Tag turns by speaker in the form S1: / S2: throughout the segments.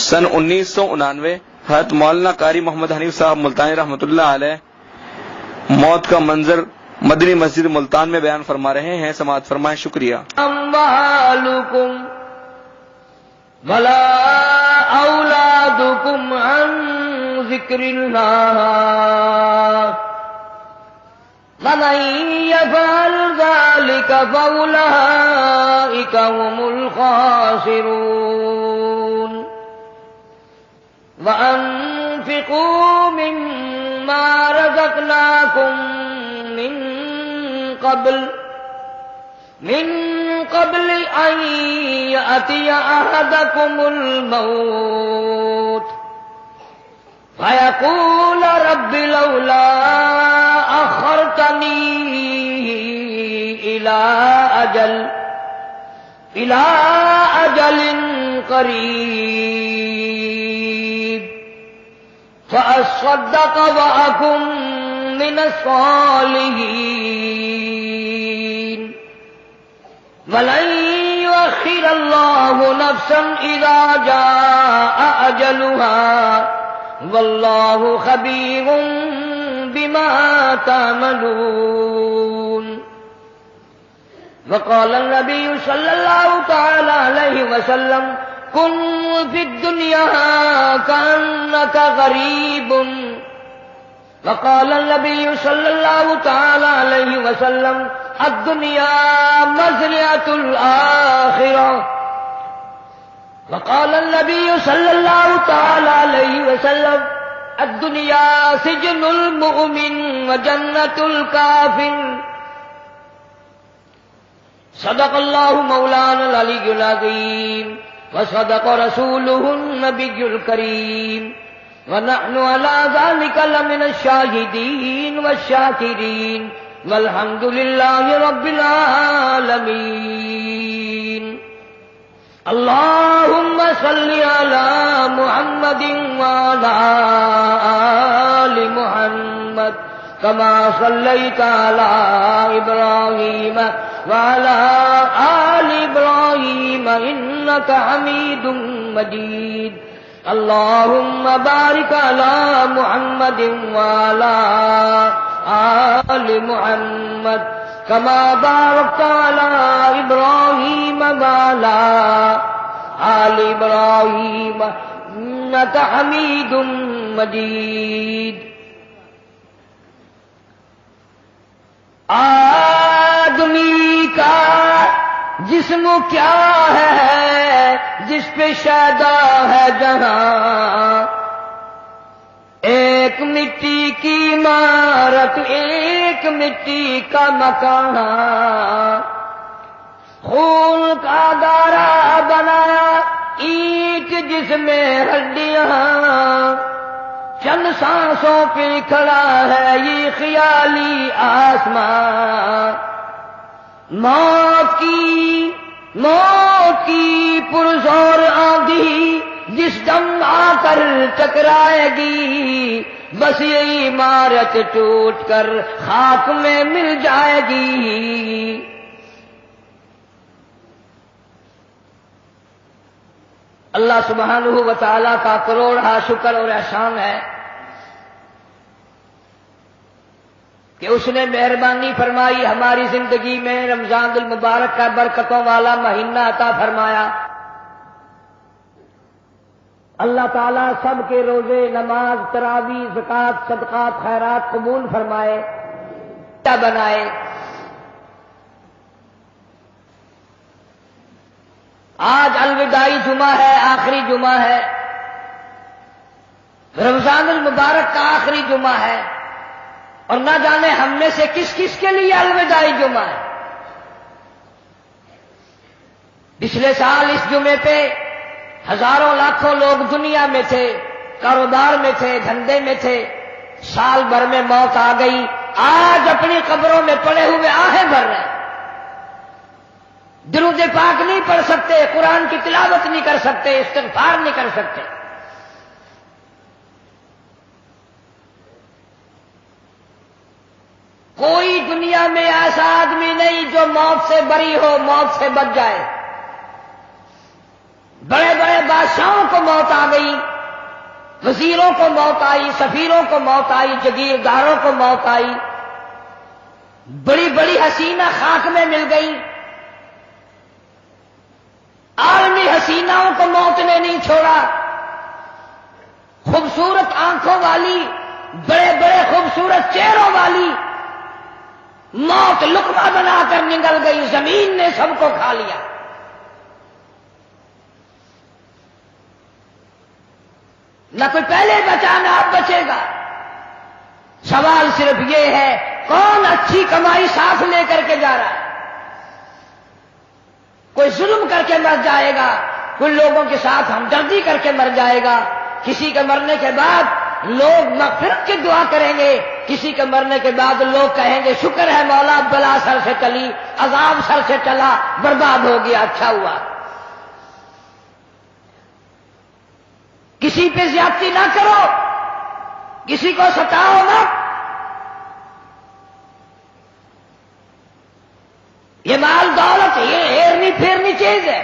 S1: سن 1999 حضرت مولانا قاری محمد حنیف صاحب ملتانی رحمۃ اللہ علیہ موت کا منظر مدنی مسجد ملتان میں بیان فرما رہے ہیں، سماعت فرمائیں۔ شکریہ۔
S2: اموالکم ولا اولادکم عن ذکر اللہ ومن يفعل ذلك فأولئك هم الخاسرون وأنفقوا مما رزقناكم من قبل أن يأتي أحدكم الموت فيقول رب لولا أخرتني إلى أجل قريب فأصدق وأكن من الصالحين ولن يؤخر الله نفسا إذا جاء أجلها والله خبير بما تعملون وقال النبي صلى الله تعالى عليه وسلم كن في الدنيا كأنك غريب وقال النبي صلى الله تعالى عليه وسلم الدنيا مزرعة الآخرة وقال النبي صلى الله تعالى عليه وسلم الدنيا سجن المؤمن وجنة الكافر صدق الله مولانا العلي العظيم وصدق رسوله النبي الكريم ونحن على ذلك لمن الشاهدين والشاكرين والحمد لله رب العالمين اللهم صل على محمد وعلى آل محمد كما صليت على إبراهيم وعلى آل إبراهيم إنك حميد مجيد اللهم بارك على محمد وعلى آل محمد كما باركت على إبراهيم وعلى آل إبراهيم إنك حميد مجيد آدمی کا جسم کیا ہے جس پہ شیدا ہے جہاں ایک مٹی کی عمارت ایک مٹی کا مکان خون کا دارا بنایا اینٹ جس میں ہڈیاں چند سانسوں پہ کھڑا ہے یہ خیالی آسمان موت کی پرزور آندھی جس دم آ کر ٹکرائے گی بس یہی عمارت ٹوٹ کر خاک میں مل جائے گی اللہ سبحانہ و تعالیٰ کا کروڑا شکر اور احسان ہے کہ اس نے مہربانی فرمائی ہماری زندگی میں رمضان المبارک کا برکتوں والا مہینہ عطا فرمایا۔ اللہ تعالیٰ سب کے روزے نماز تراویح زکوٰۃ صدقات خیرات قبول فرمائے بنائے۔ آج الوداعی جمعہ ہے، آخری جمعہ ہے، رمضان المبارک کا آخری جمعہ ہے، اور نہ جانے ہم میں سے کس کس کے لیے الوداعی جمعہ ہے۔ پچھلے سال اس جمعے پہ ہزاروں لاکھوں لوگ دنیا میں تھے، کاروبار میں تھے، دھندے میں تھے، سال بھر میں موت آ گئی، آج اپنی قبروں میں پڑے ہوئے آہیں بھر رہے ہیں، درود پاک نہیں پڑھ سکتے، قرآن کی تلاوت نہیں کر سکتے، استغفار نہیں کر سکتے۔ کوئی دنیا میں ایسا آدمی نہیں جو موت سے بری ہو، موت سے بچ جائے۔ بڑے بڑے بادشاہوں کو موت آ گئی، وزیروں کو موت آئی، سفیروں کو موت آئی، جگیرداروں کو موت آئی، بڑی بڑی حسینہ خاک میں مل گئی، عالمی حسیناؤں کو موت نے نہیں چھوڑا، خوبصورت آنکھوں والی، بڑے بڑے خوبصورت چہروں والی موت لقمہ بنا کر نگل گئی، زمین نے سب کو کھا لیا۔ نہ کوئی پہلے بچا نہ اب بچے گا۔ سوال صرف یہ ہے کون اچھی کمائی ساتھ لے کر کے جا رہا ہے؟ کوئی ظلم کر کے مر جائے گا، کوئی لوگوں کے ساتھ ہمدردی کر کے مر جائے گا، کسی کے مرنے کے بعد لوگ مغفرت کی دعا کریں گے، کسی کے مرنے کے بعد لوگ کہیں گے شکر ہے مولا بلا سر سے ٹلی، عذاب سر سے ٹلا، برباد ہو گیا، اچھا ہوا۔ کسی پہ زیادتی نہ کرو، کسی کو ستاؤ مت۔ یہ مال دولت یہ ہیرنی پھیرنی چیز ہے،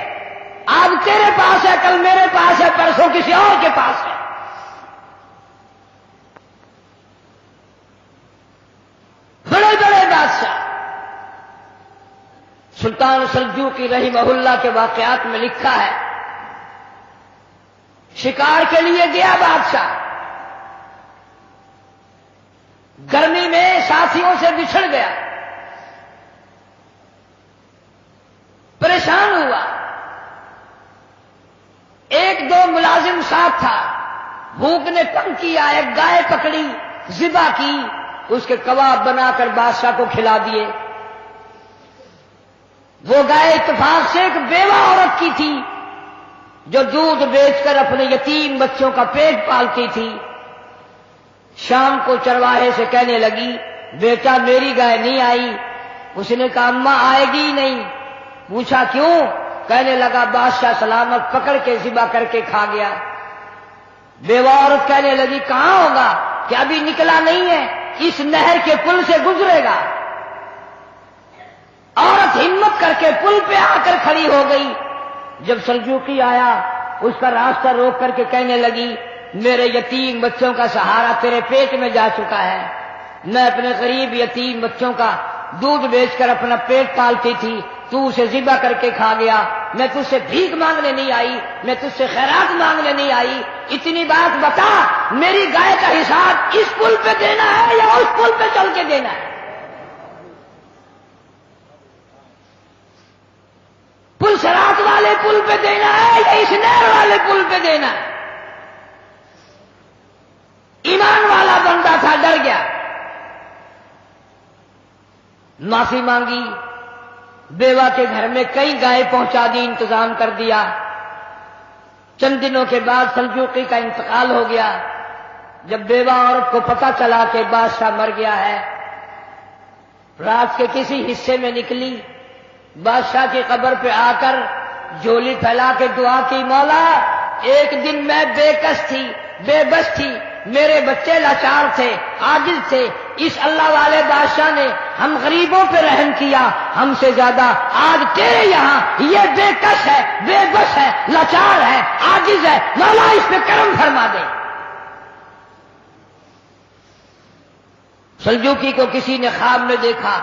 S2: آج تیرے پاس ہے، کل میرے پاس ہے، پرسوں کسی اور کے پاس ہے۔ بڑے بڑے بادشاہ سلطان سلجوقی رحمہ اللہ کے واقعات میں لکھا ہے، شکار کے لیے گیا بادشاہ، گرمی میں ساتھیوں سے بچھڑ گیا، پریشان ہوا، ایک دو ملازم ساتھ تھا، بھوک نے تنگ کیا، ایک گائے پکڑی، ذبح کی، اس کے کباب بنا کر بادشاہ کو کھلا دیے۔ وہ گائے اتفاق سے ایک بیوہ عورت کی تھی جو دودھ بیچ کر اپنے یتیم بچوں کا پیٹ پالتی تھی۔ شام کو چرواہے سے کہنے لگی بیٹا میری گائے نہیں آئی۔ اس نے کہا اماں آئے گی ہی نہیں۔ پوچھا کیوں؟ کہنے لگا بادشاہ سلامت پکڑ کے ذبح کر کے کھا گیا۔ بیوہ عورت کہنے لگی کہاں ہوگا کہ ابھی نکلا نہیں ہے، اس نہر کے پل سے گزرے گا۔ عورت ہمت کر کے پل پہ آ کر کھڑی ہو گئی۔ جب سلجوقی آیا اس کا راستہ روک کر کے کہنے لگی میرے یتیم بچوں کا سہارا تیرے پیٹ میں جا چکا ہے، میں اپنے غریب یتیم بچوں کا دودھ بیچ کر اپنا پیٹ پالتی تھی، تو اسے ذبح کر کے کھا گیا، میں تجھ سے بھیک مانگنے نہیں آئی، میں تجھ سے خیرات مانگنے نہیں آئی، اتنی بات بتا میری گائے کا حساب اس پل پہ دینا ہے یا اس پل پہ چل کے دینا ہے؟ پل صراط والے پل پہ دینا ہے یا اس نہر والے پل پہ دینا ہے؟ ایمان والا بندہ تھا، ڈر گیا، معافی مانگی، بیوہ کے گھر میں کئی گائے پہنچا دی، انتظام کر دیا۔ چند دنوں کے بعد سلجوقی کا انتقال ہو گیا۔ جب بیوہ عورت کو پتہ چلا کہ بادشاہ مر گیا ہے، رات کے کسی حصے میں نکلی، بادشاہ کی قبر پہ آ کر جھولی پھیلا کے دعا کی مولا ایک دن میں بے کس تھی، بے بس تھی، میرے بچے لاچار تھے، عاجز تھے، اس اللہ والے بادشاہ نے ہم غریبوں پہ رحم کیا، ہم سے زیادہ آج تیرے یہاں یہ بے کس ہے، بے بس ہے، لاچار ہے، عاجز ہے، مولا اس پہ کرم فرما دے۔ سلجوقی کو کسی نے خواب میں دیکھا،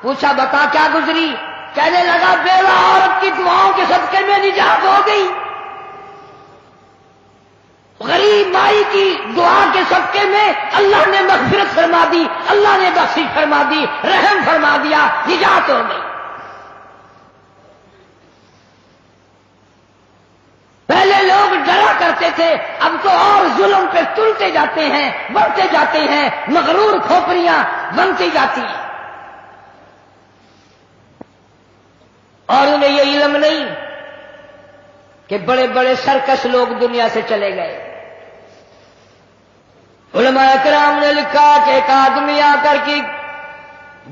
S2: پوچھا بتا کیا گزری؟ کہنے لگا بیوہ عورت کی دعاؤں کے صدقے میں نجات ہو گئی، غریب مائی کی دعا کے صدقے میں اللہ نے مغفرت فرما دی، اللہ نے بخشش فرما دی، رحم فرما دیا، نجات ہو گئی۔ پہلے لوگ ڈرا کرتے تھے، اب تو اور ظلم پہ تلتے جاتے ہیں، بڑھتے جاتے ہیں، مغرور کھوپڑیاں بنتی جاتی ہیں، اور انہیں یہ علم نہیں کہ بڑے بڑے سرکش لوگ دنیا سے چلے گئے۔ علماء کرام نے لکھا کہ ایک آدمی آ کر کی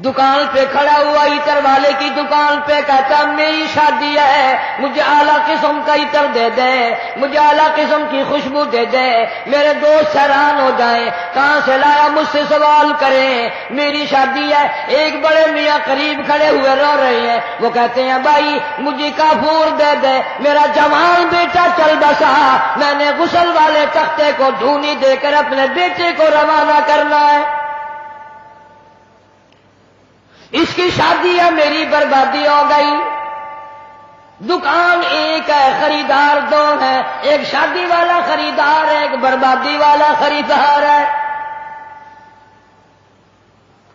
S2: دکان پہ کھڑا ہوا، عطر والے کی دکان پہ، کہتا میری شادی ہے، مجھے اعلیٰ قسم کا عطر دے دے، مجھے اعلیٰ قسم کی خوشبو دے دے، میرے دوست حیران ہو جائیں کہاں سے لایا، مجھ سے سوال کریں، میری شادی ہے۔ ایک بڑے میاں قریب کھڑے ہوئے رو رہے ہیں، وہ کہتے ہیں بھائی مجھے کافور دے دے، میرا جوان بیٹا چل بسا، میں نے غسل والے تختے کو دھونی دے کر اپنے بیٹے کو روانہ کرنا ہے. اس کی شادی ہے، میری بربادی ہو گئی. دکان ایک ہے، خریدار دو ہیں، ایک شادی والا خریدار ہے، ایک بربادی والا خریدار ہے.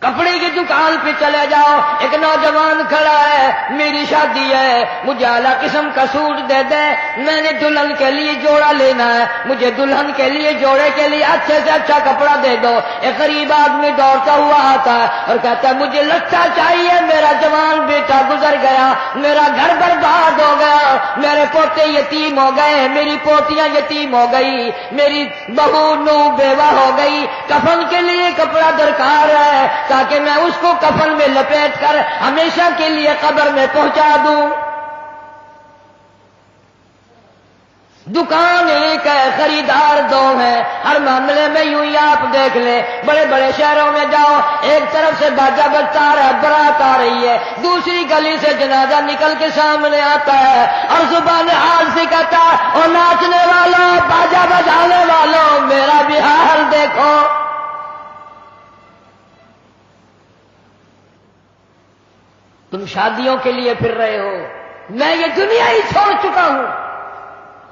S2: کپڑے کی دکان پہ چلے جاؤ، ایک نوجوان کھڑا ہے، میری شادی ہے، مجھے اعلیٰ قسم کا سوٹ دے دے، میں نے دلہن کے لیے جوڑا لینا ہے، مجھے دلہن کے لیے جوڑے کے لیے اچھے سے اچھا کپڑا دے دو. ایک غریب آدمی دوڑتا ہوا آتا ہے اور کہتا ہے مجھے لچھا چاہیے، میرا جوان بیٹا گزر گیا، میرا گھر برباد ہو گیا، میرے پوتے یتیم ہو گئے، میری پوتیاں یتیم ہو گئی، میری بہو نو بیوہ ہو گئی، کفن کے لیے کپڑا درکار ہے تاکہ میں اس کو کفن میں لپیٹ کر ہمیشہ کے لیے قبر میں پہنچا دوں. دکان ایک ہے، خریدار دو ہیں. ہر معاملے میں یوں ہی آپ دیکھ لیں، بڑے بڑے شہروں میں جاؤ، ایک طرف سے باجا بجتا آ رہا ہے، بارات آ رہی ہے، دوسری گلی سے جنازہ نکل کے سامنے آتا ہے اور زبان حال سے کہتا ہے اور ناچنے والوں، باجا بجانے والوں، میرا بھی حال دیکھو. تم شادیوں کے لیے پھر رہے ہو، میں یہ دنیا ہی چھوڑ چکا ہوں،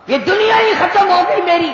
S2: یہ دنیا ہی ختم ہو گئی میری.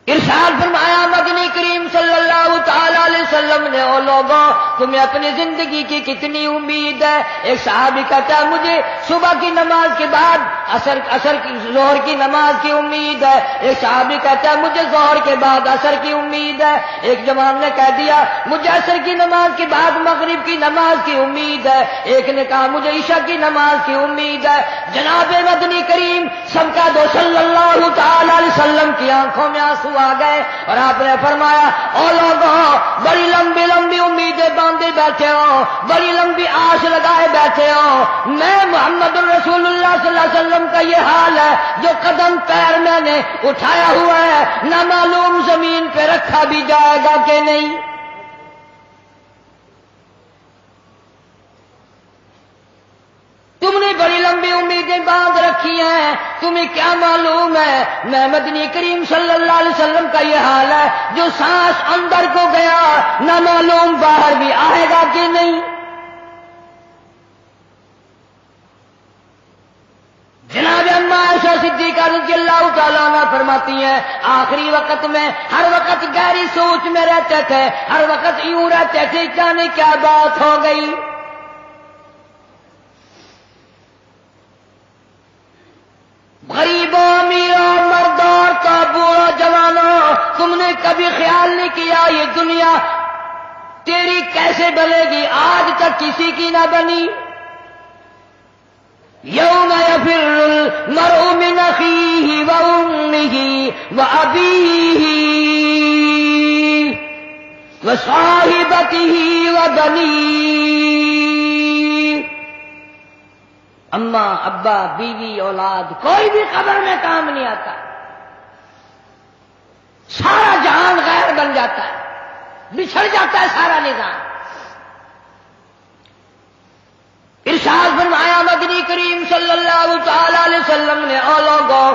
S2: ارشاد فرمایا مدنی کریم صلی اللہ تعالی علیہ وسلم نے، او لوگوں تمہیں اپنی زندگی کی کتنی امید ہے؟ ایک صحابی کہتا ہے مجھے صبح کی نماز کے بعد ظہر کی نماز کی امید ہے. ایک صحابی کہتا ہے مجھے ظہر کے بعد عصر کی امید ہے. ایک جوان نے کہہ دیا مجھے عصر کی نماز کے بعد مغرب کی نماز کی امید ہے. ایک نے کہا مجھے عشاء کی نماز کی امید ہے. جناب مدنی کریم سب کا دو صلی اللہ تعالی علیہ وسلم کی آنکھوں میں آنسو آ گئے اور آپ نے فرمایا او لوگوں بڑی لمبی لمبی امیدیں باندھے بیٹھے ہو، بڑی لمبی آس لگائے بیٹھے ہو، میں محمد رسول اللہ صلی اللہ علیہ وسلم کا یہ حال ہے، جو قدم پیر میں نے اٹھایا ہوا ہے نہ معلوم زمین پہ رکھا بھی جائے گا کہ نہیں. تم نے بڑی لمبی امیدیں باندھ رکھی ہیں، تمہیں کیا معلوم ہے میں مدنی کریم صلی اللہ علیہ وسلم کا یہ حال ہے، جو سانس اندر کو گیا نہ معلوم باہر بھی آئے گا کہ نہیں. جناب اما عائشہ صدیقہ رضی اللہ تعالیٰ عنہ فرماتی ہیں آخری وقت میں ہر وقت گہری سوچ میں رہتے تھے، ہر وقت یوں رہتے تھے جانے کیا بات ہو گئی. غریبوں امیروں مردوں عورتوں بوڑھوں جوانوں، تم نے کبھی خیال نہیں کیا یہ دنیا تیری کیسے بنے گی؟ آج تک کسی کی نہ بنی. یوم یفر المرء من اخیہ وامہ وابیہ وصاحبتہ وبنیہ. اماں ابا بیوی اولاد کوئی بھی قبر میں کام نہیں آتا، سارا جہان غیر بن جاتا ہے، بچھڑ جاتا ہے سارا نظام. ارشاد فرمایا مدنی کریم صلی اللہ تعالی علیہ وسلم نے او لوگوں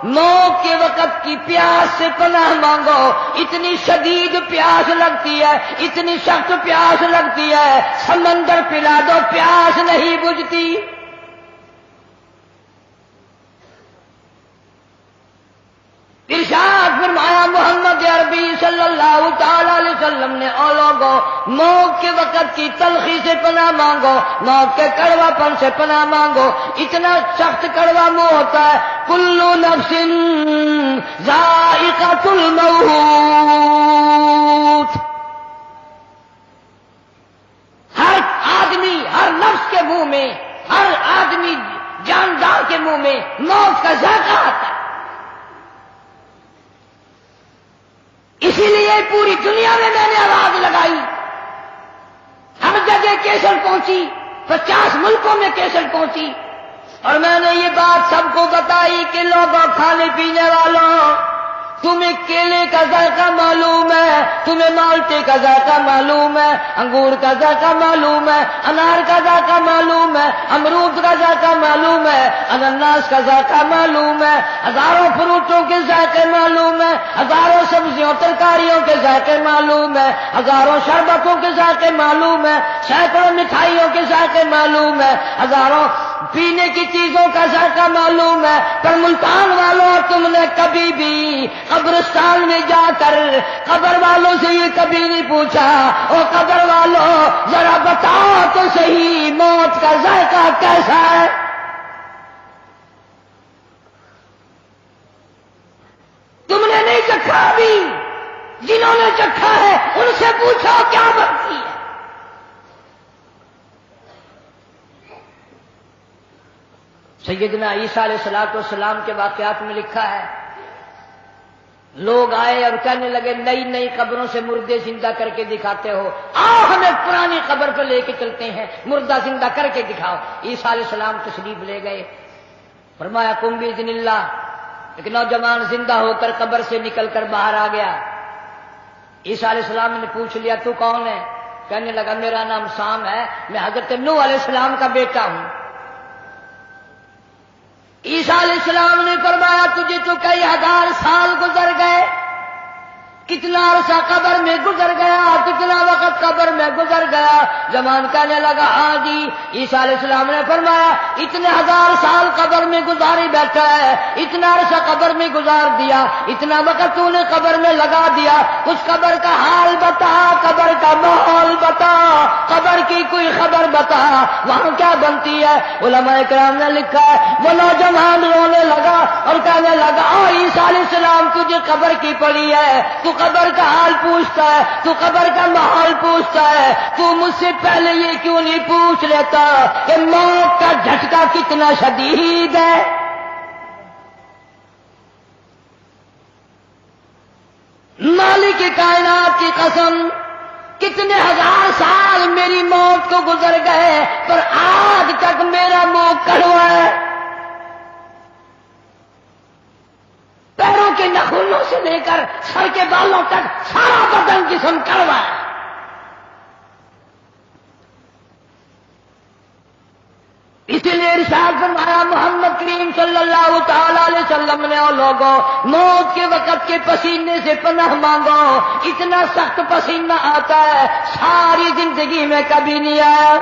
S2: موت کے وقت کی پیاس سے پناہ مانگو. اتنی شدید پیاس لگتی ہے، اتنی سخت پیاس لگتی ہے، سمندر پلا دو پیاس نہیں بجھتی. ارشاد فرمایا محمد عربی صلی اللہ تعالی علیہ وسلم نے او لوگوں موت کے وقت کی تلخی سے پناہ مانگو، موت کے کڑوا پن سے پناہ مانگو. اتنا سخت کڑوا منہ ہوتا ہے. کل نفس ذائقۃ الموت، ہر آدمی ہر نفس کے منہ میں، ہر آدمی جاندار کے منہ میں موت کا ذائقہ آتا ہے. اسی لیے پوری دنیا میں نے آواز لگائی، ہر جگہ کیسٹ پہنچی، 50 ملکوں میں کیسٹ پہنچی، اور میں نے یہ بات سب کو بتائی کہ لوگوں کھانے پینے والوں تمہیں کیلے کا ذائقہ معلوم ہے، تمہیں مالٹے کا ذائقہ معلوم ہے، انگور کا ذائقہ معلوم ہے، انار کا ذائقہ معلوم ہے، امرود کا ذائقہ معلوم ہے، انناس کا ذائقہ معلوم ہے، ہزاروں فروٹوں کے ذائقے معلوم ہے، ہزاروں سبزیوں ترکاریوں کے ذائقے معلوم ہے، ہزاروں شربتوں کے ذائقے معلوم ہے، سینکڑوں مٹھائیوں کے ذائقے معلوم ہے، ہزاروں پینے کی چیزوں کا ذائقہ معلوم ہے، پر ملتان والوں تم نے کبھی بھی قبرستان میں جا کر قبر والوں سے یہ کبھی نہیں پوچھا، او قبر والوں ذرا بتاؤ تو صحیح موت کا ذائقہ کیسا ہے؟ تم نے نہیں چکھا ابھی، جنہوں نے چکھا ہے ان سے پوچھو کیا بنتی ہے۔ سیدنا عیسیٰ علیہ السلام کے واقعات میں لکھا ہے، لوگ آئے اور کہنے لگے نئی نئی قبروں سے مردے زندہ کر کے دکھاتے ہو، آؤ ہمیں پرانی قبر پہ لے کے چلتے ہیں، مردہ زندہ کر کے دکھاؤ۔ عیسیٰ علیہ السلام تشریف لے گئے، فرمایا قم بإذن اللہ۔ ایک نوجوان زندہ ہو کر قبر سے نکل کر باہر آ گیا۔ عیسیٰ علیہ السلام نے پوچھ لیا تو کون ہے؟ کہنے لگا میرا نام سام ہے، میں حضرت نوح علیہ السلام کا بیٹا ہوں۔ عیسیٰ علیہ السلام نے فرمایا تجھے تو کئی ہزار سال گزر گئے، کتنا عرصہ قبر میں گزر گیا، کتنا وقت قبر میں گزر گیا؟ جوان کہنے لگا ہاں جی۔ عیسیٰ علیہ السلام نے فرمایا اتنے ہزار سال قبر میں گزاری بیٹھا ہے، اتنا عرصہ قبر میں گزار دیا، اتنا وقت تو نے قبر میں لگا دیا، کچھ قبر کا حال بتا، قبر کا ماحول بتا، قبر کی کوئی خبر بتا، وہاں کیا بنتی ہے؟ علماء کرام نے لکھا ہے وہ نوجوان رونے لگا اور کہنے لگا عیسیٰ علیہ السلام تجھے قبر کی پڑی ہے، تو قبر کا حال پوچھتا ہے، تو قبر کا ماحول پوچھتا ہے، تو مجھ سے پہلے یہ کیوں نہیں پوچھ لیتا کہ موت کا جھٹکا کتنا شدید ہے؟ مالک کائنات کی قسم کتنے ہزار سال میری موت کو گزر گئے پر آج تک میرا منہ کڑوا ہے، پیروں کے ناخنوں سے لے کر سر کے بالوں تک سارا بدن جسم کڑوا ہے۔ اسی لیے ارشاد فرمایا محمد کریم صلی اللہ تعالی علیہ وسلم نے اور لوگوں موت کے وقت کے پسینے سے پناہ مانگو، اتنا سخت پسینہ آتا ہے ساری زندگی میں کبھی نہیں آیا۔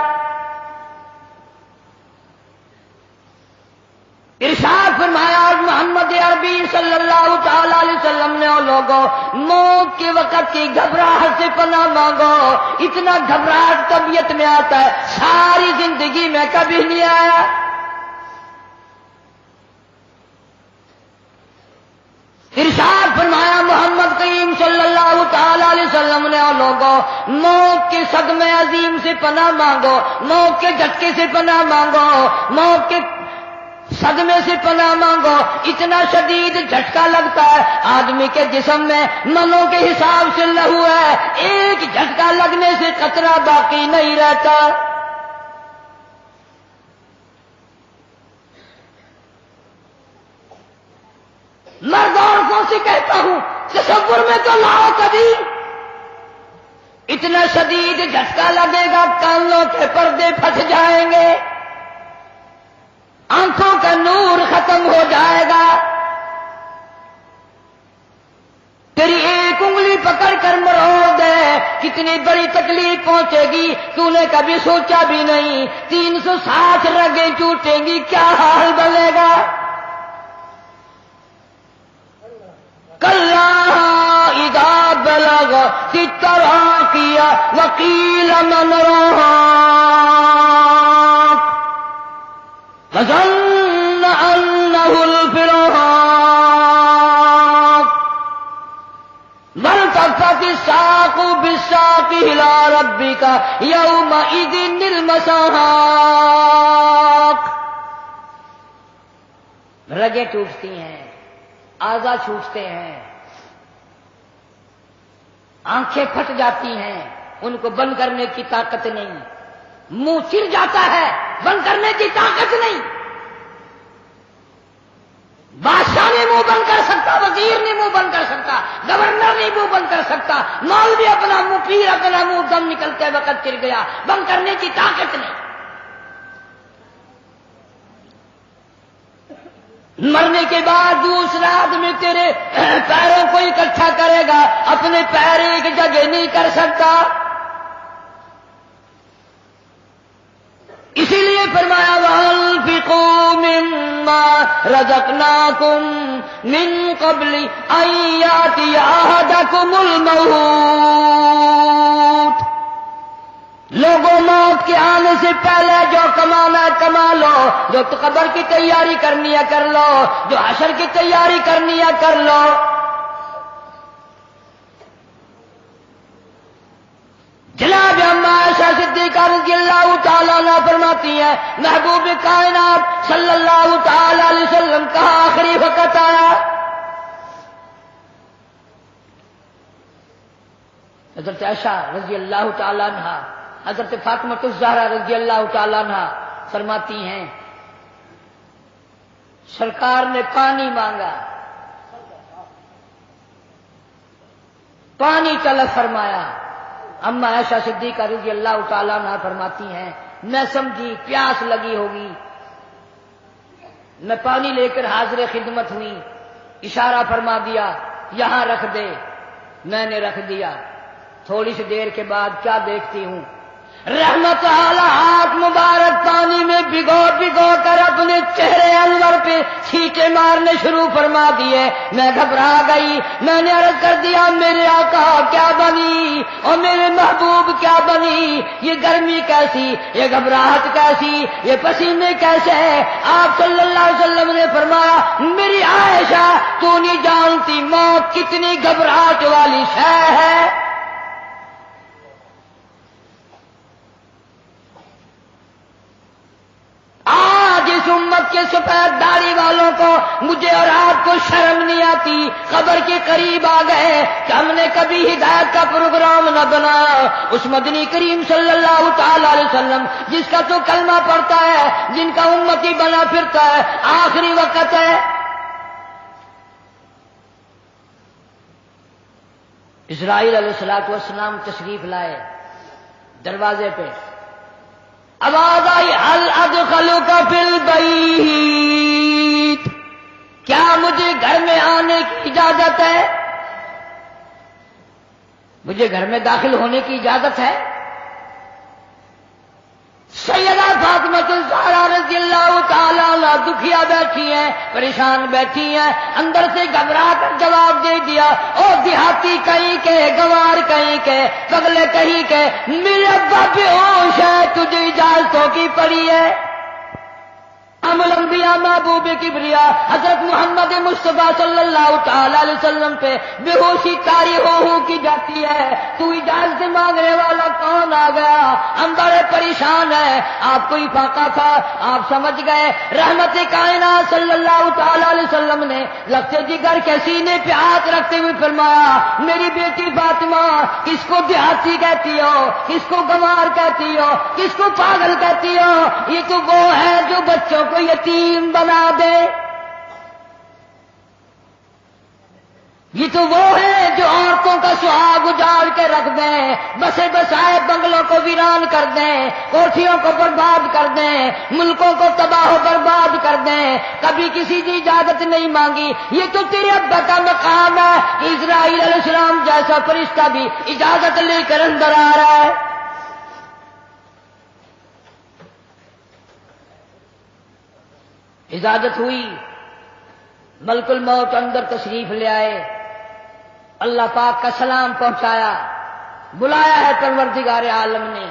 S2: ارشاد فرمایا محمد عربی صلی اللہ تعالی علیہ وسلم نے اور لوگوں موت کے وقت کی گھبراہٹ سے پناہ مانگو، اتنا گھبراہٹ طبیعت میں آتا ہے ساری زندگی میں کبھی نہیں آیا۔ ارشاد فرمایا محمد کریم صلی اللہ تعالی علیہ وسلم نے اور لوگوں موت کے صدمے عظیم سے پناہ مانگو، موت کے جھٹکے سے پناہ مانگو، موت کے صدمے سے پناہ مانگو، اتنا شدید جھٹکا لگتا ہے آدمی کے جسم میں منوں کے حساب سے لہو ہے، ایک جھٹکا لگنے سے قطرہ باقی نہیں رہتا۔ مرد عورتوں سے کہتا ہوں تصور میں تو لاؤ کبھی، اتنا شدید جھٹکا لگے گا کانوں کے پردے پھٹ جائیں گے، آنکھوں کا نور ختم ہو جائے گا، تیری ایک انگلی پکڑ کر مروڑ دے کتنی بڑی تکلیف پہنچے گی تو نے کبھی سوچا بھی نہیں، 360 رگیں ٹوٹیں گی کیا حال بنے گا۔ کلا اذا بلغت التراقی وقیل من راق وظن انه الفراق والتفت الساق بالساق الى ربك يومئذ المساق۔ رگیں ٹوٹتی ہیں، اعضاء چھوٹتے ہیں، آنکھیں پھٹ جاتی ہیں، ان کو بند کرنے کی طاقت نہیں، منہ چر جاتا ہے بند کرنے کی طاقت نہیں، بادشاہ نے منہ بند کر سکتا، وزیر نہیں منہ بند کر سکتا، گورنر نہیں منہ بند کر سکتا، مولوی اپنا منہ، پیر اپنا منہ دم نکلتے وقت چل گیا، بند کرنے کی طاقت نہیں۔ مرنے کے بعد دوسرا آدمی تیرے پیروں کو اکٹھا کرے گا، اپنے پیر ایک جگہ نہیں کر سکتا۔ اسی لیے فرمایا وَأَنفِقُوا مِمَّا رَزَقْنَاكُم مِّن قَبْلِ أَن يَأْتِيَ أَحَدَكُمُ الْمَوْتُ، لوگوں موت کے آنے سے پہلے جو کمانا ہے کما لو، جو قبر کی تیاری کرنی ہے کر لو، جو حشر کی تیاری کرنی ہے کر لو۔ جناب اما عائشہ صدیقہ رضی اللہ تعالیٰ عنہ فرماتی ہیں محبوب کائنات صلی اللہ تعالی علیہ وسلم کا آخری وقت آیا، حضرت عائشہ رضی اللہ تعالیٰ عنہ، حضرت فاطمہ الزہرا رضی اللہ تعالیٰ عنہ فرماتی ہیں سرکار نے پانی مانگا، پانی طلب فرمایا۔ اما عائشہ صدیقہ رضی اللہ تعالیٰ عنہ فرماتی ہیں میں سمجھی پیاس لگی ہوگی، میں پانی لے کر حاضر خدمت ہوئی، اشارہ فرما دیا یہاں رکھ دے، میں نے رکھ دیا۔ تھوڑی سی دیر کے بعد کیا دیکھتی ہوں، رحمت اعلی ہاتھ مبارک پانی میں بھگو بھگو کر اپنے چہرے انور پہ چھینٹے مارنے شروع فرما دیے۔ میں گھبرا گئی، میں نے عرض کر دیا میرے آقا کیا بنی اور میرے محبوب کیا بنی، یہ گرمی کیسی، یہ گھبراہٹ کیسی، یہ پسینے کیسے؟ آپ صلی اللہ علیہ وسلم نے فرمایا میری عائشہ تو نہیں جانتی موت کتنی گھبراہٹ والی شے ہے۔ آج اس امت کے سفید داڑھی والوں کو، مجھے اور آپ کو شرم نہیں آتی، قبر کے قریب آ گئے کہ ہم نے کبھی ہدایت کا پروگرام نہ بنایا۔ اس مدنی کریم صلی اللہ تعالی علیہ وسلم جس کا تو کلمہ پڑھتا ہے، جن کا امتی بنا پھرتا ہے، آخری وقت ہے۔ اسرائیل علیہ الصلوۃ والسلام تشریف لائے، دروازے پہ آواز آئی هل ادخلک فی البیت، کیا مجھے گھر میں آنے کی اجازت ہے؟ مجھے گھر میں داخل ہونے کی اجازت ہے؟ سیدہ فاطمہ الزہرا رضی اللہ تعالی عنہ دکھیا بیٹھی ہیں، پریشان بیٹھی ہیں، اندر سے گھبرا کر جواب دے دیا او دیہاتی کہیں کے، گوار کہیں کے، پگلے کہیں کے، میرے ابا بے ہوش ہے، تجھے اجازتوں کی پڑی ہے۔ ام الانبیاء محبوب کبریا حضرت محمد مصطفیٰ صلی اللہ تعالی علیہ وسلم پہ بے ہوشی طاری ہو کی جاتی ہے، تو اجازت مانگنے والا کون آ گیا؟ ہم بڑے پریشان ہیں۔ آپ کو افاقہ تھا، آپ سمجھ گئے۔ رحمت کائنات صلی اللہ تعالی علیہ وسلم نے لفظ جگر کے سینے پہ ہاتھ رکھتے ہوئے فرمایا میری بیٹی فاطمہ، کس کو دیہاتی کہتی ہو، کس کو گنوار کہتی ہو، کس کو پاگل کہتی ہو؟ یہ تو وہ ہے جو بچوں کو یتیم بنا دے، یہ تو وہ ہے جو عورتوں کا سہاگ اجاڑ کے رکھ دیں، بسے بسائے بنگلوں کو ویران کر دیں، کوٹھیوں کو برباد کر دیں، ملکوں کو تباہ و برباد کر دیں، کبھی کسی کی اجازت نہیں مانگی۔ یہ تو تیرے ابا کا مقام ہے کہ اسرائیل علیہ السلام جیسا فرشتہ بھی اجازت لے کر اندر آ رہا ہے۔ اجازت ہوئی، ملک الموت اندر تشریف لے آئے، اللہ پاک کا سلام پہنچایا، بلایا ہے پروردگار عالم نے۔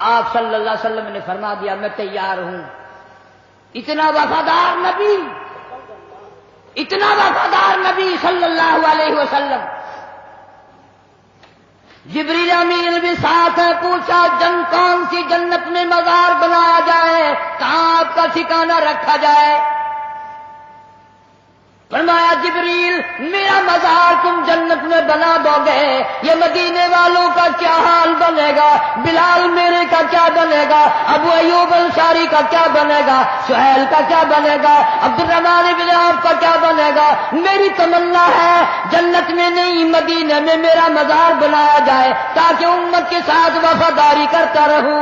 S2: آپ صلی اللہ علیہ وسلم نے فرما دیا میں تیار ہوں۔ اتنا وفادار نبی، اتنا وفادار نبی صلی اللہ علیہ وسلم۔ جبریل امین بھی ساتھ ہے، پوچھا کون سی جنت میں مزار بنایا جائے، کہاں آپ کا ٹھکانہ رکھا جائے؟ فرمایا جبریل میرا مزار تم جنت میں بنا دو گے، یہ مدینے والوں کا کیا حال بنے گا، بلال میرے کا کیا بنے گا، ابو ایوب انصاری کا کیا بنے گا، سہیل کا کیا بنے گا، عبد الرحمن بن عوف کا کیا بنے گا۔ میری تمنا ہے جنت میں نہیں مدینے میں میرا مزار بنایا جائے تاکہ امت کے ساتھ وفاداری کرتا رہوں۔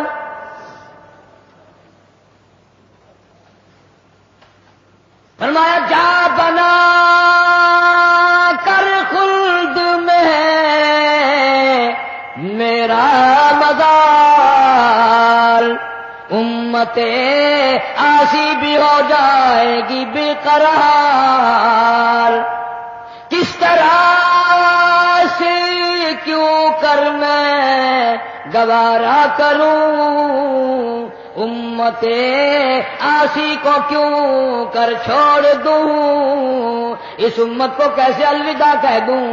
S2: فرمایا جا بنا کر خلد میں میرا مزار، امت آسی بھی ہو جائے گی بے قرار۔ کس طرح سے کیوں کر میں گوارا کروں، امت آسی کو کیوں کر چھوڑ دوں، اس امت کو کیسے الوداع کہہ دوں۔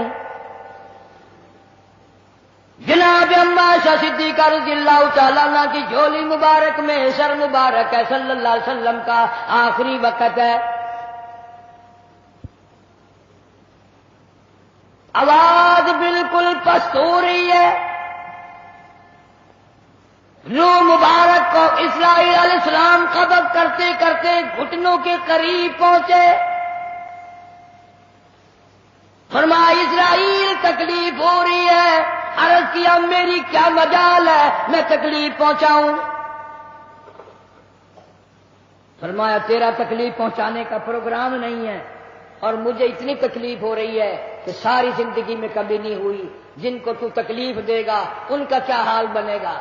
S2: جناب عائشہ صدیقہ رضی اللہ تعالیٰ عنہ کی جھولی مبارک میں سر مبارک ہے، صلی اللہ علیہ وسلم کا آخری وقت ہے، آواز بالکل پست ہو رہی ہے، روح مبارک کو اسرائیل علیہ السلام قبض کرتے کرتے گھٹنوں کے قریب پہنچے۔ فرمایا اسرائیل تکلیف ہو رہی ہے، عرض کیا میری کیا مجال ہے میں تکلیف پہنچاؤں۔ فرمایا تیرا تکلیف پہنچانے کا پروگرام نہیں ہے، اور مجھے اتنی تکلیف ہو رہی ہے کہ ساری زندگی میں کبھی نہیں ہوئی، جن کو تو تکلیف دے گا ان کا کیا حال بنے گا۔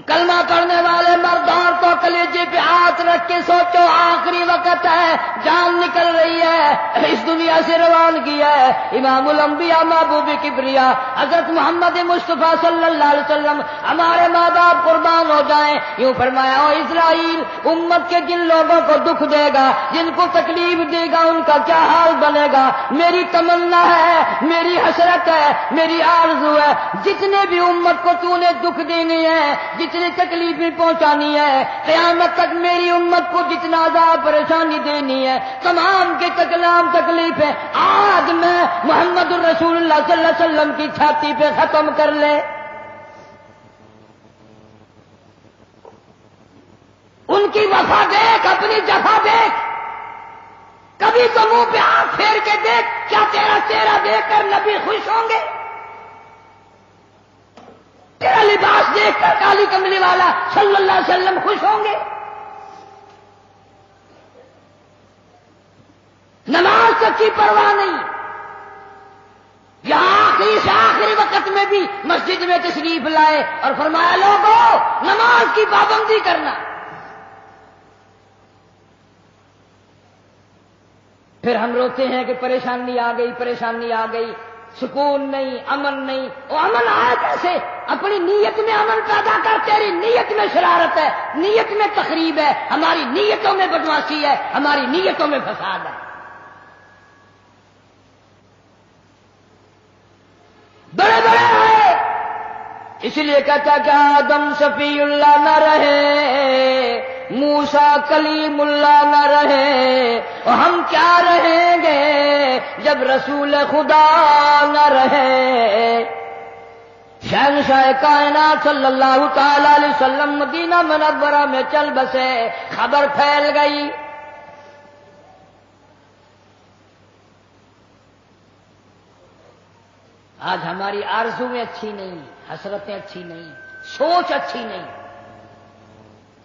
S2: کلمہ پڑھنے والے مردار تو کلیجے پہ ہاتھ رکھ کے سوچو، آخری وقت ہے، جان نکل رہی ہے، اس دنیا سے روانگی ہے۔ امام الانبیاء محبوب کبریا حضرت محمد مصطفیٰ صلی اللہ علیہ وسلم ہمارے ماں باپ قربان ہو جائیں، یوں فرمایا او اسرائیل امت کے جن لوگوں کو دکھ دے گا، جن کو تکلیف دے گا، ان کا کیا حال بنے گا۔ میری تمنا ہے، میری حسرت ہے، میری آرزو ہے، جتنے بھی امت کو تو نے دکھ دینے ہیں، جتنی تکلیفیں پہنچانی ہے، قیامت تک میری امت کو جتنا عذاب پریشانی دینی ہے، تمام کے تکلام تکلیفیں آج میں محمد الرسول اللہ صلی اللہ علیہ وسلم کی چھاتی پہ ختم کر لے۔ ان کی وفا دیکھ، اپنی جفا دیکھ، کبھی تو منہ پہ ہاتھ پھیر کے دیکھ، کیا تیرا چہرہ دیکھ کر نبی خوش ہوں گے؟ تیرا لباس دیکھ کر کالی کملی والا صلی اللہ علیہ وسلم خوش ہوں گے؟ نماز تک کی پرواہ نہیں، یہاں آخری سے آخری وقت میں بھی مسجد میں تشریف لائے اور فرمایا لوگوں نماز کی پابندی کرنا۔ پھر ہم روتے ہیں کہ پریشانی آ گئی، پریشانی آ گئی، سکون نہیں، امن نہیں۔ وہ امن آیا کیسے؟ اپنی نیت میں امن پیدا کر، تیری نیت میں شرارت ہے، نیت میں تخریب ہے، ہماری نیتوں میں بدمعاشی ہے، ہماری نیتوں میں فساد ہے۔ بڑے بڑے ہیں، اس لیے کہتا کہ آدم صفی اللہ نہ رہے، موسیٰ کلیم اللہ نہ رہے، اور ہم کیا رہیں گے جب رسول خدا نہ رہے۔ شہنشاہ کائنات صلی اللہ تعالی علیہ وسلم مدینہ منورہ میں چل بسے، خبر پھیل گئی۔ آج ہماری آرزویں اچھی نہیں، حسرتیں اچھی نہیں، سوچ اچھی نہیں،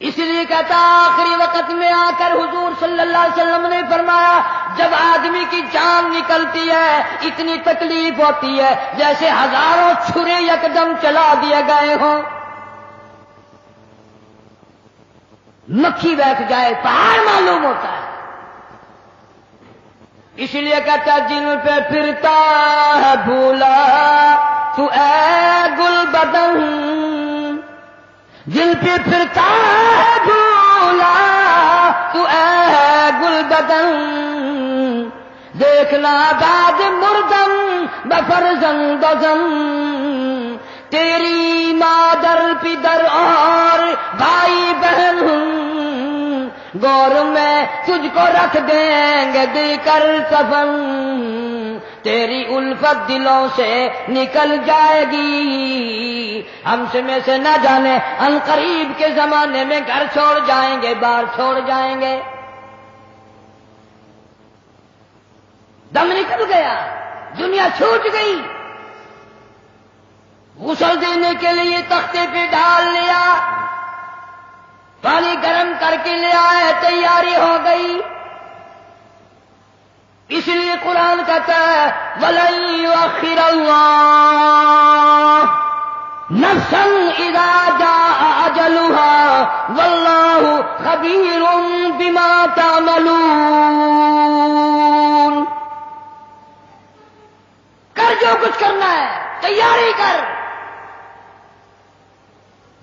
S2: اس لیے کہتا آخری وقت میں آ کر حضور صلی اللہ علیہ وسلم نے فرمایا جب آدمی کی جان نکلتی ہے اتنی تکلیف ہوتی ہے جیسے ہزاروں چھرے یکدم چلا دیے گئے ہوں، مکھی بیٹھ جائے پہاڑ معلوم ہوتا ہے۔ اس لیے کہتا جن پہ پھرتا ہے بھولا تو اے گل بدن، جن پہ پھرتا ہے بھولا تو اے گل بدن، دیکھنا بعد مردم بفرزند زن، تیری مادر پدر اور بھائی بہن گور میں تجھ کو رکھ دیں گے دے کر کفن، تیری الفت دلوں سے نکل جائے گی، ہم سے میں سے نہ جانے ان قریب کے زمانے میں گھر چھوڑ جائیں گے، بار چھوڑ جائیں گے۔ دم نکل گیا، دنیا چھوٹ گئی، غسل دینے کے لیے تختے پہ ڈال لیا، پانی گرم کر کے لے آئے، تیاری ہو گئی۔ اس لیے قرآن کہتا ہے وَلَن يُؤَخِّرَ اللَّهُ نَفْسًا إِذَا جَاءَ أَجَلُهَا وَاللَّهُ خَبِيرٌ بِمَا تَعْمَلُونَ۔ کر جو کچھ کرنا ہے، تیاری کر۔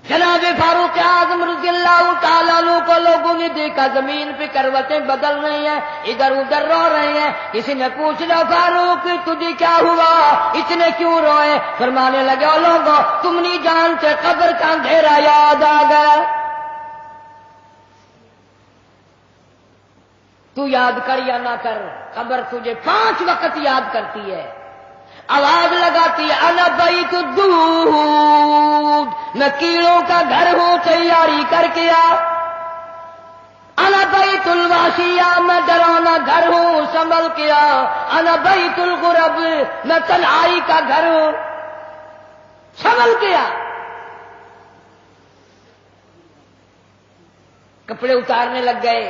S2: جناب فاروق اعظم رضی اللہ تعالیٰ عنہ کو لوگوں نے دیکھا زمین پہ کروٹیں بدل رہی ہیں، ادھر ادھر رو رہے ہیں۔ کسی نے پوچھ لیا فاروق تجھے کیا ہوا، اتنے کیوں روئے؟ فرمانے لگے او لوگوں تم نہیں جانتے قبر کا اندھیرا یاد آ گیا۔ تو یاد کر یا نہ کر، قبر تجھے 5 وقت یاد کرتی ہے، آواز لگاتی ہے انا بیت الدود، میں کیڑوں کا گھر ہوں تیاری کر کے آ۔ انا بیت الواشیہ، میں ڈرانا گھر ہوں سنبھل کے آ۔ انا بیت الغرب، میں تنہائی کا گھر ہوں سنبھل کے آ۔ کپڑے اتارنے لگ گئے،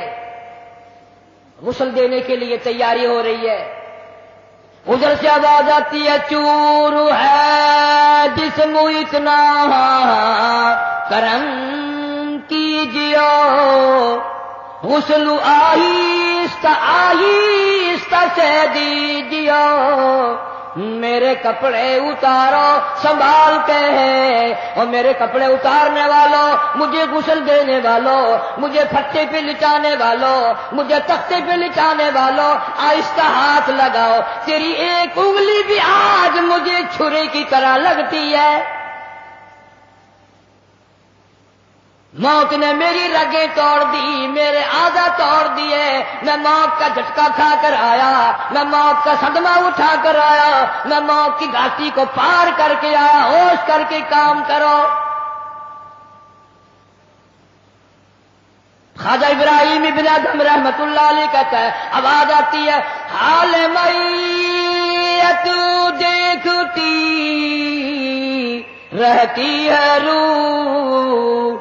S2: غسل دینے کے لیے تیاری ہو رہی ہے۔ ادھر سے آواز آتی ہے چور ہے جسم اتنا کرم کیجیو، غسل آہستہ آہستہ سے دیجیو، میرے کپڑے اتارو سنبھال کے ہیں، اور میرے کپڑے اتارنے والوں، مجھے غسل دینے والوں، مجھے پھٹے پہ لٹانے والوں، مجھے تختے پہ لٹانے والوں، آہستہ ہاتھ لگاؤ، تیری ایک انگلی بھی آج مجھے چھری کی طرح لگتی ہے۔ موت نے میری رگیں توڑ دی، میرے اعضا توڑ دیے، میں موت کا جھٹکا کھا کر آیا، میں موت کا صدمہ اٹھا کر آیا، میں موت کی گھاٹی کو پار کر کے آیا، ہوش کر کے کام کرو۔ خواجہ ابراہیم ابن ادہم رحمت اللہ علیہ کہتا ہے آواز آتی ہے حال میت دیکھتی رہتی ہے روح،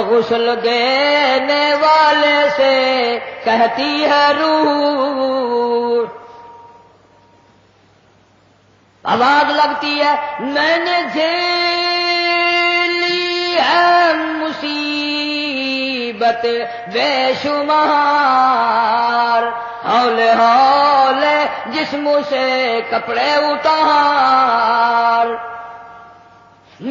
S2: غسل دینے والے سے کہتی ہے روح۔ آواز لگتی ہے میں نے جھیلی ہے مصیبت بے شمار، ہولے ہولے جسم سے کپڑے اتار،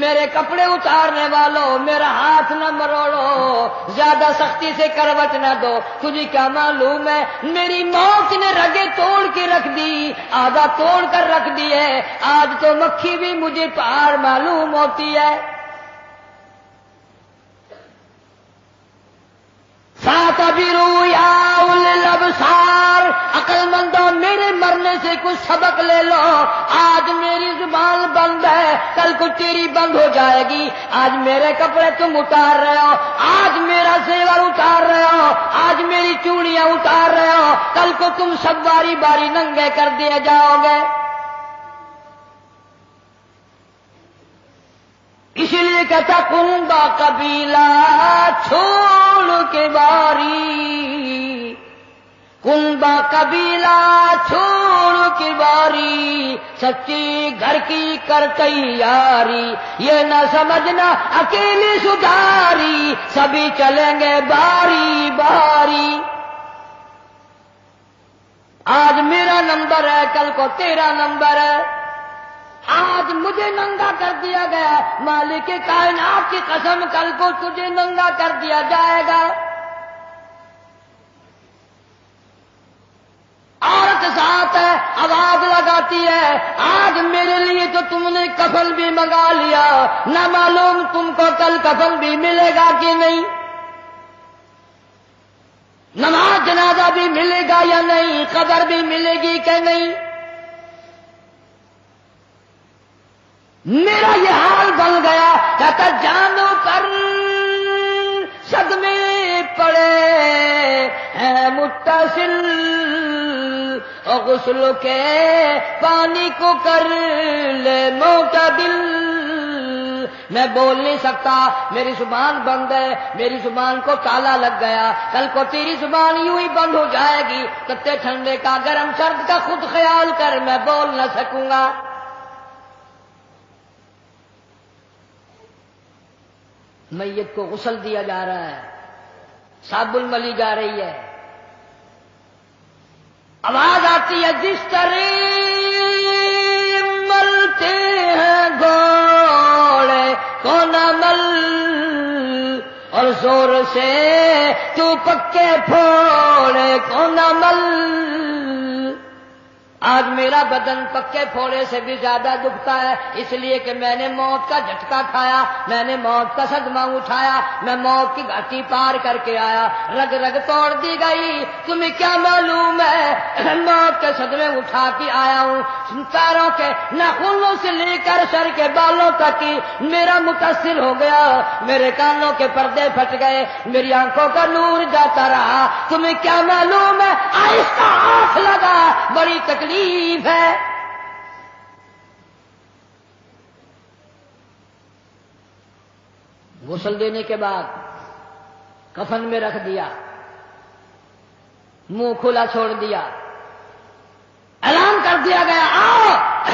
S2: میرے کپڑے اتارنے والوں میرا ہاتھ نہ مروڑو، زیادہ سختی سے کروٹ نہ دو، تجھے کیا معلوم ہے میری موت نے رگیں توڑ کے رکھ دی، آدھا توڑ کر رکھ دی ہے، آج تو مکھی بھی مجھے پار معلوم ہوتی ہے۔ فَاعْتَبِرُوا يَا أُولِي الْأَبْصَارِ، عقل مندوں میرے مرنے سے کچھ سبق لے لو، آج میری زبان بند ہے کل کو تیری بند ہو جائے گی، آج میرے کپڑے تم اتار رہے ہو، آج میرا زیور اتار رہے ہو، آج میری چوڑیاں اتار رہے ہو، کل کو تم سب باری باری ننگے کر دیے جاؤ گے۔ اسی لیے کہتا کنبا قبیلہ چھوڑ کے باری، کنبا قبیلہ چھوڑ کے باری، سچی گھر کی کر تیاری، یہ نہ سمجھنا اکیلی سدھاری، سبھی چلیں گے باری باری۔ آج میرا نمبر ہے کل کو تیرا نمبر ہے، آج مجھے ننگا کر دیا گیا، مالک کائنات کی قسم کل کو تجھے ننگا کر دیا جائے گا۔ عورت ساتھ ہے آواز لگاتی ہے آج میرے لیے تو تم نے کفن بھی منگا لیا، نہ معلوم تم کو کل کفن بھی ملے گا کہ نہیں۔ جنازہ بھی ملے گا یا نہیں، قبر بھی ملے گی کہ نہیں. میرا یہ حال بن گیا. کہتا جانوں پر صدمے پڑے ہیں متصل، اور غسل کے پانی کو کر لے معتدل. میں بول نہیں سکتا، میری زبان بند ہے، میری زبان کو تالا لگ گیا. کل کو تیری زبان یوں ہی بند ہو جائے گی. کتے ٹھنڈے کا گرم سرد کا خود خیال کر، میں بول نہ سکوں گا. میت کو غسل دیا جا رہا ہے، صابن ملی جا رہی ہے، آواز آتی ہے جس طرح ملتے ہیں گھوڑے کو نہ مل، اور زور سے تو پکے پھوڑے کو نہ مل. آج میرا بدن پکے پھوڑے سے بھی زیادہ دکھتا ہے، اس لیے کہ میں نے موت کا جھٹکا کھایا، میں نے موت کا صدمہ اٹھایا، میں موت کی گھاٹی پار کر کے آیا. رگ رگ توڑ دی گئی، تمہیں کیا معلوم ہے موت کے صدمے اٹھا کے آیا ہوں. پیروں کے ناخنوں سے لے کر سر کے بالوں تک کی میرا متاثر ہو گیا، میرے کانوں کے پردے پھٹ گئے، میری آنکھوں کا نور جاتا رہا. تمہیں کیا معلوم ہے آہستہ آنکھ لگا، بڑی تکلیف ہے. غسل دینے کے بعد کفن میں رکھ دیا، منہ کھلا چھوڑ دیا، اعلان کر دیا گیا آؤ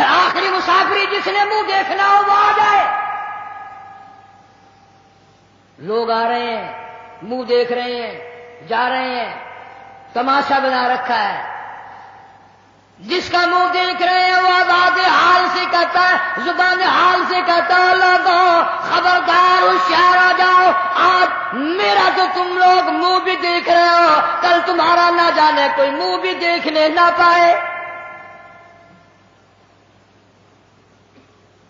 S2: آخری مسافری جس نے منہ دیکھنا ہو وہ آ جائے. لوگ آ رہے ہیں، منہ دیکھ رہے ہیں، جا رہے ہیں، تماشا بنا رکھا ہے. جس کا منہ دیکھ رہے ہیں وہ آواز حال سے کہتا ہے، زبان حال سے کہتا ہے لوگوں خبردار ہوشیار آ جاؤ، آج میرا تو تم لوگ منہ بھی دیکھ رہے ہو، کل تمہارا نہ جانے کوئی منہ بھی دیکھنے نہ پائے.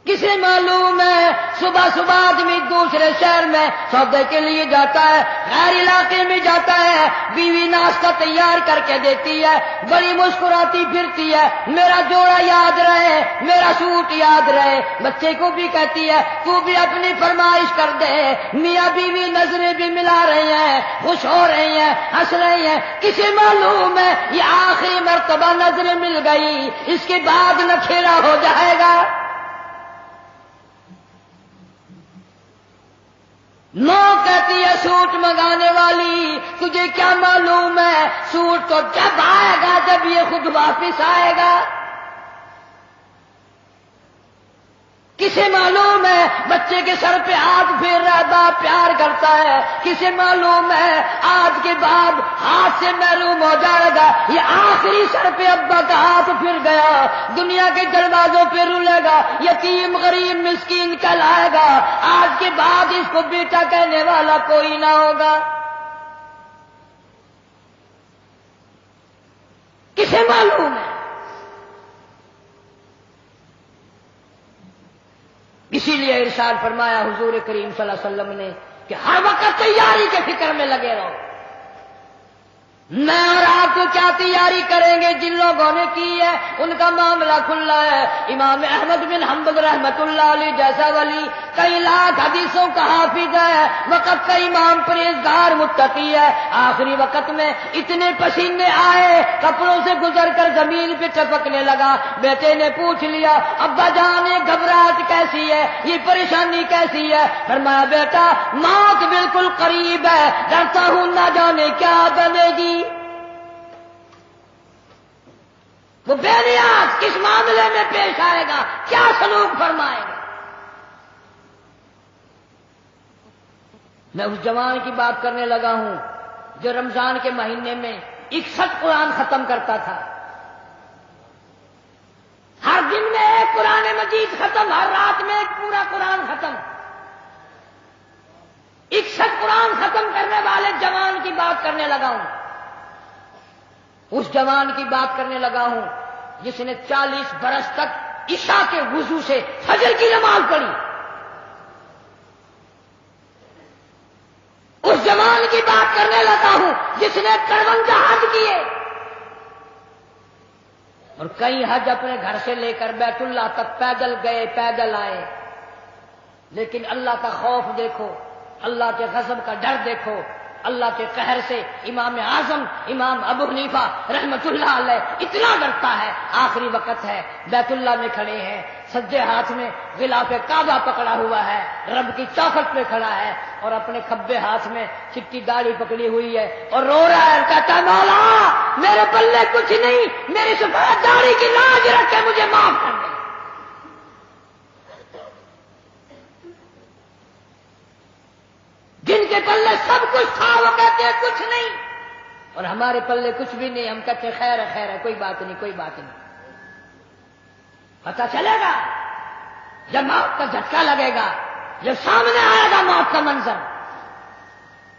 S2: کسے معلوم ہے صبح صبح آدمی دوسرے شہر میں سودے کے لیے جاتا ہے، غیر علاقے میں جاتا ہے، بیوی ناشتہ تیار کر کے دیتی ہے، بڑی مسکراتی پھرتی ہے، میرا جوڑا یاد رہے، میرا سوٹ یاد رہے. بچے کو بھی کہتی ہے تو بھی اپنی فرمائش کر دے. میاں بیوی نظریں بھی ملا رہے ہیں، خوش ہو رہے ہیں، ہنس رہے ہیں. کسے معلوم ہے یہ آخری مرتبہ نظریں مل گئی، اس کے بعد نکھیرا ہو جائے گا. نو کہتی ہے سوٹ منگانے والی تجھے کیا معلوم ہے سوٹ تو جب آئے گا جب یہ خود واپس آئے گا. کسے معلوم ہے بچے کے سر پہ ہاتھ پھیر رہا باپ پیار کرتا ہے، کسے معلوم ہے آج کے بعد ہاتھ سے محروم ہو جائے گا. یہ آخری سر پہ ابا کا ہاتھ پھر گیا، دنیا کے دروازوں پہ رولے گا، یتیم غریب مسکین کہلائے گا. آج کے بعد اس کو بیٹا کہنے والا کوئی نہ ہوگا. کسے معلوم ہے؟ اسی لیے ارشاد فرمایا حضور کریم صلی اللہ علیہ وسلم نے کہ ہر وقت تیاری کے فکر میں لگے رہو. میں اور آپ کو کیا تیاری کریں گے؟ جن لوگوں نے کی ہے ان کا معاملہ کھلا ہے. امام احمد بن حنبل رحمت اللہ علیہ جیسا ولی کئی لاکھ حدیثوں کا حافظ ہے، وقت کا امام پرہیزگار متقی ہے. آخری وقت میں اتنے پسینے آئے کپڑوں سے گزر کر زمین پہ ٹپکنے لگا. بیٹے نے پوچھ لیا ابا جان یہ گھبراہٹ کیسی ہے، یہ پریشانی کیسی ہے؟ فرمایا بیٹا موت بالکل قریب ہے، ڈرتا ہوں نہ جانے کیا بنے گی. وہ بے نیاز کس معاملے میں پیش آئے گا، کیا سلوک فرمائے گا. میں اس جوان کی بات کرنے لگا ہوں جو رمضان کے مہینے میں 61 قرآن ختم کرتا تھا. ہر دن میں ایک قرآن مجید ختم، ہر رات میں ایک پورا قرآن ختم. 61 قرآن ختم کرنے والے جوان کی بات کرنے لگا ہوں. اس جوان کی بات کرنے لگا ہوں جس نے 40 برس تک عشاء کے وضو سے فجر کی نماز پڑھی. اس جوان کی بات کرنے لگا ہوں جس نے 53 حج کیے اور کئی حج اپنے گھر سے لے کر بیت اللہ تک پیدل گئے پیدل آئے، لیکن اللہ کا خوف دیکھو، اللہ کے غضب کا ڈر دیکھو، اللہ کے قہر سے امام اعظم امام ابو حنیفہ رحمت اللہ علیہ اتنا ڈرتا ہے، آخری وقت ہے، بیت اللہ میں کھڑے ہیں، سجے ہاتھ میں غلاف کعبہ پکڑا ہوا ہے، رب کی چوکھٹ پہ کھڑا ہے اور اپنے کھبے ہاتھ میں چٹی داڑھی پکڑی ہوئی ہے اور رو رہا ہے، کہتا ہے مولا میرے پلے کچھ نہیں، میری سفید داڑھی کی لاج رکھ کے مجھے معاف کر دے۔ جن کے پلے سب کچھ تھا وہ کہتے ہیں کچھ نہیں، اور ہمارے پلے کچھ بھی نہیں، ہم کہتے ہیں خیر ہے خیر ہے، کوئی بات نہیں کوئی بات نہیں۔ پتہ چلے گا جب موت کا جھٹکا لگے گا، جب سامنے آئے گا موت کا منظر۔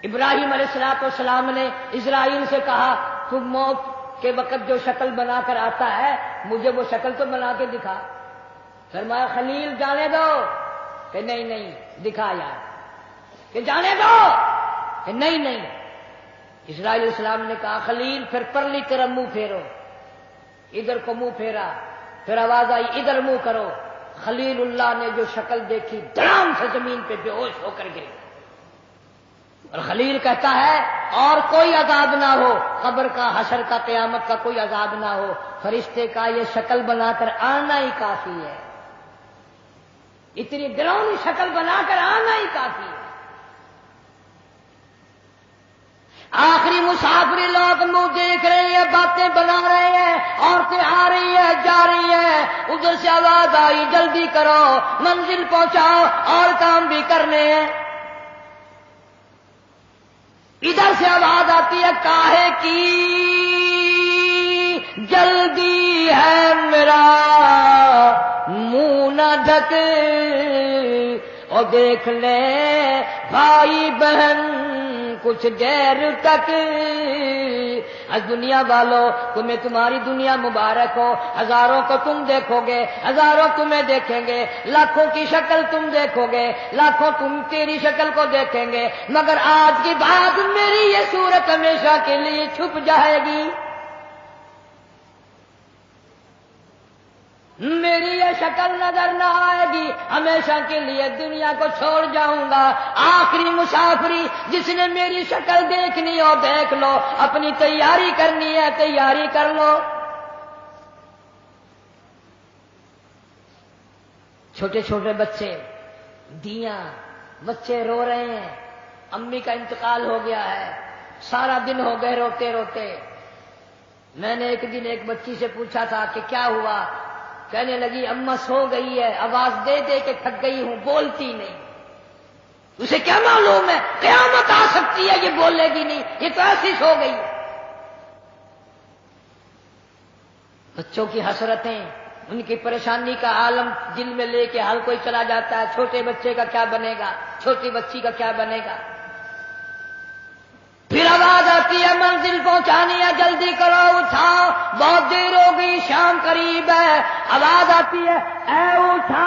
S2: ابراہیم علیہ السلام نے اسرائیل سے کہا تم موت کے وقت جو شکل بنا کر آتا ہے مجھے وہ شکل تو بنا کے دکھا۔ فرمایا خلیل جانے دو، کہ نہیں نہیں دکھا یار، کہ جانے دو، کہ نہیں نہیں۔ اسرائیل علیہ السلام نے کہا خلیل پھر پرلی طرف منہ پھیرو، ادھر کو منہ پھیرا، پھر آواز آئی ادھر منہ کرو۔ خلیل اللہ نے جو شکل دیکھی دھڑام سے زمین پہ بے ہوش ہو کر گر گئے۔ اور خلیل کہتا ہے اور کوئی عذاب نہ ہو، قبر کا حشر کا قیامت کا کوئی عذاب نہ ہو، فرشتے کا یہ شکل بنا کر آنا ہی کافی ہے، اتنی ڈراؤنی شکل بنا کر آنا ہی کافی ہے۔ آخری مسافری لوگ منہ دیکھ رہے ہیں، باتیں بنا رہے ہیں، عورتیں آ رہی ہیں جا رہی ہیں، ادھر سے آواز آئی جلدی کرو منزل پہنچاؤ اور کام بھی کرنے ہیں۔ ادھر سے آواز آتی ہے کاہے کی جلدی ہے میرا منہ نہ ڈھک، اور دیکھ لے بھائی بہن کچھ دیر تک۔ از دنیا والوں تمہیں تمہاری دنیا مبارک ہو، ہزاروں کو تم دیکھو گے، ہزاروں تمہیں دیکھیں گے، لاکھوں کی شکل تم دیکھو گے، لاکھوں تم تیری شکل کو دیکھیں گے، مگر آج کی بات میری یہ صورت ہمیشہ کے لیے چھپ جائے گی، میری یہ شکل نظر نہ آئے گی، ہمیشہ کے لیے دنیا کو چھوڑ جاؤں گا۔ آخری مسافری جس نے میری شکل دیکھنی ہو دیکھ لو، اپنی تیاری کرنی ہے تیاری کر لو۔ چھوٹے چھوٹے بچے، دیاں، بچے رو رہے ہیں، امی کا انتقال ہو گیا ہے، سارا دن ہو گئے روتے روتے۔ میں نے ایک دن ایک بچی سے پوچھا تھا کہ کیا ہوا، کہنے لگی اماں سو گئی ہے، آواز دے دے کے تھک گئی ہوں، بولتی نہیں۔ اسے کیا معلوم ہے قیامت آ سکتی ہے، یہ بولے گی نہیں، یہ تو ایسی سو گئی ہے۔ بچوں کی حسرتیں، ان کی پریشانی کا عالم دل میں لے کے ہر کوئی چلا جاتا ہے، چھوٹے بچے کا کیا بنے گا، چھوٹی بچی کا کیا بنے گا۔ پھر آواز آتی ہے منزل پہنچانی ہے جلدی کرو اٹھاؤ، بہت دیر ہو گئی شام قریب ہے۔ آواز آتی ہے اے اٹھانے